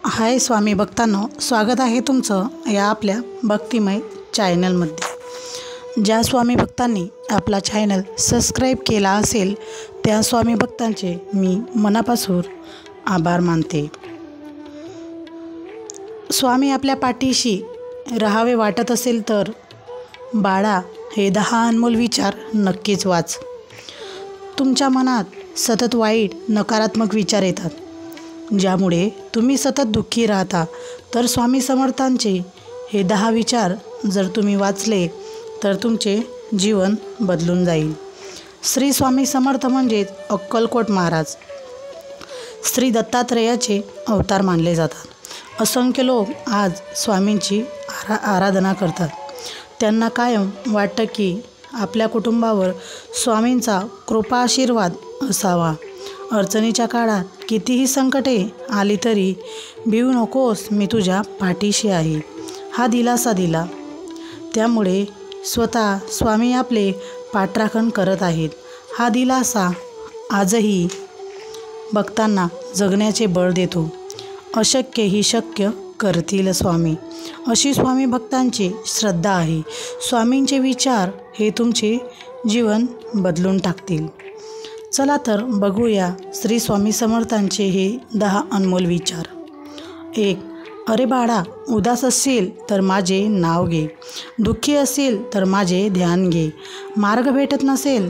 हाय स्वामी भक्तांनो, स्वागत आहे तुमचं या आपल्या भक्तिमय चॅनलमध्ये। ज्या स्वामी भक्तांनी आपला चॅनल सबस्क्राईब केला असेल त्या स्वामी भक्तांचे मी मनापासून आभार मानते। स्वामी आपल्या पाठीशी राहावे वाटत असेल तर बाळा हे 10 अनमोल विचार नक्कीच वाच। तुमच्या मनात सतत वाईट नकारात्मक विचार येतात, ज्यामुळे तुम्ही सतत दुःखी राहता, तर स्वामी समर्थांचे हे 10 विचार जर तुम्ही वाचले तर तुमचे जीवन बदलून जाईल। श्री स्वामी समर्थ म्हणजे अक्कलकोट महाराज श्री दत्तात्रेयाचे अवतार मानले जातात। असंख्य लोक आज स्वामींची आराधना करतात। त्यांना कायम वाटतं की आपल्या कुटुंबावर स्वामींचा कृपा आशीर्वाद असावा। अडचणीच्या काळात कितीही संकटे आली तरी भिवू नकोस, मी तुझ्या पाठीशी आहे, हा दिलासा दिला। त्यामुळे स्वतः स्वामी आपले पाठराखण करत आहेत। हा दिलासा आजही भक्तांना जगण्याचे बळ देतो। अशक्य ही शक्य करतील स्वामी, अशी स्वामी भक्तांची श्रद्धा आहे। स्वामींचे विचार हे तुमचे जीवन बदलून टाकतील। चला तर बघूया श्री स्वामी समर्थांचे हे 10 अनमोल विचार। 1. अरे बाळा, उदास असेल तर माझे नाव घे, दुःखी असेल तर माझे ध्यान घे, मार्ग भेटत नसेल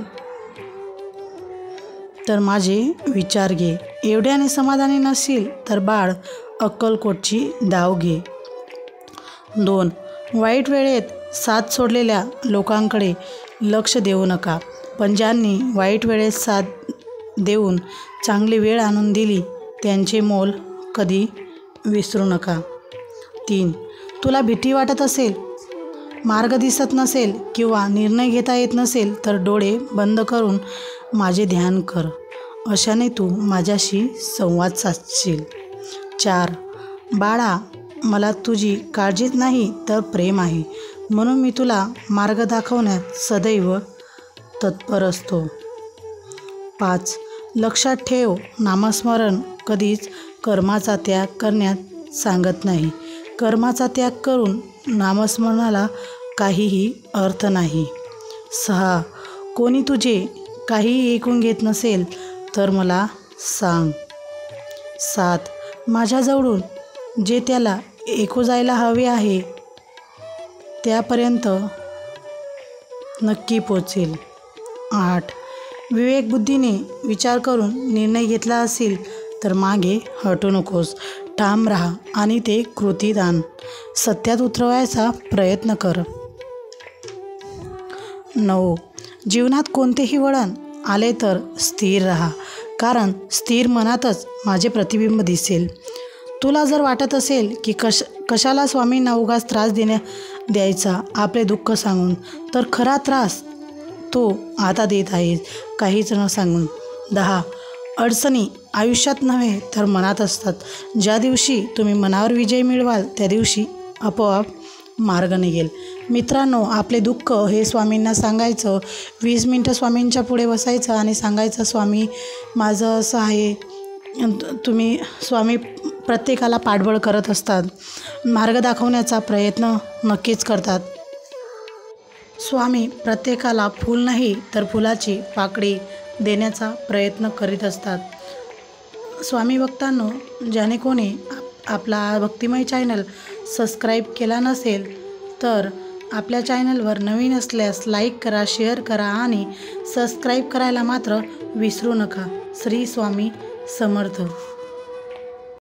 तर माझे विचार घे, एवढ्याने समाधानी नसेल तर बाळ अक्कलकोटची धाव घे। 2. वाईट वेळेत साथ सोडलेल्या लोकांकडे लक्ष देऊ नका, पण ज्यांनी वाईट वेळेत साथ देऊन चांगली वेळ आणून दिली त्यांचे मोल कधी विसरू नका। 3. तुला भीती वाटत असेल, मार्ग दिसत नसेल किंवा निर्णय घेता येत नसेल तर डोळे बंद करून माझे ध्यान कर, अशाने तू माझ्याशी संवाद साधशील। 4. बाळा, मला तुझी काळजीच नाही तर प्रेम आहे, म्हणून मी तुला मार्ग दाखवण्यात सदैव तत्पर असतो। 5. लक्षात ठेव, नामस्मरण कधीच कर्माचा त्याग करण्यात सांगत नाही, कर्माचा त्याग करून नामस्मरणाला काहीही अर्थ नाही। 6. कोणी तुझे काहीही ऐकून घेत नसेल तर मला सांग। 7. माझ्याजवळून जे त्याला ऐकू जायला हवे आहे त्यापर्यंत नक्की पोचेल। 8. विवेकबुद्धीने विचार करून निर्णय घेतला असेल तर मागे हटू नकोस, ठाम राहा आणि ते कृतीत आण, सत्यात उतरवायचा प्रयत्न कर। 9. जीवनात कोणतेही वळण आले तर स्थिर राहा, कारण स्थिर मनातच माझे प्रतिबिंब दिसेल। तुला जर वाटत असेल की कशाला स्वामींना उगाच त्रास द्यायचा आपले दुःख सांगून, तर खरा त्रास तो आता देत आहेस काहीच न सांगून। 10. अडचणी आयुष्यात नव्हे तर मनात असतात, ज्या दिवशी तुम्ही मनावर विजय मिळवाल त्या दिवशी आपोआप मार्ग निघेल। मित्रांनो, आपले दुःख हे स्वामींना सांगायचं, 20 मिनटं स्वामींच्या पुढे बसायचं आणि सांगायचं, स्वामी माझं असं आहे। तुम्ही स्वामी प्रत्येकाला पाठबळ करत असतात, मार्ग दाखवण्याचा प्रयत्न नक्कीच करतात। स्वामी प्रत्येकाला फूल नाही तर फुलाची पाकळी देण्याचा प्रयत्न करीत असतात। स्वामी भक्तांनो, ज्याने कोणी आपला भक्तिमय चॅनल सबस्क्राईब केला नसेल तर आपल्या चॅनलवर नवीन असल्यास लाईक करा, शेअर करा आणि सबस्क्राईब करायला मात्र विसरू नका। श्री स्वामी समर्थ।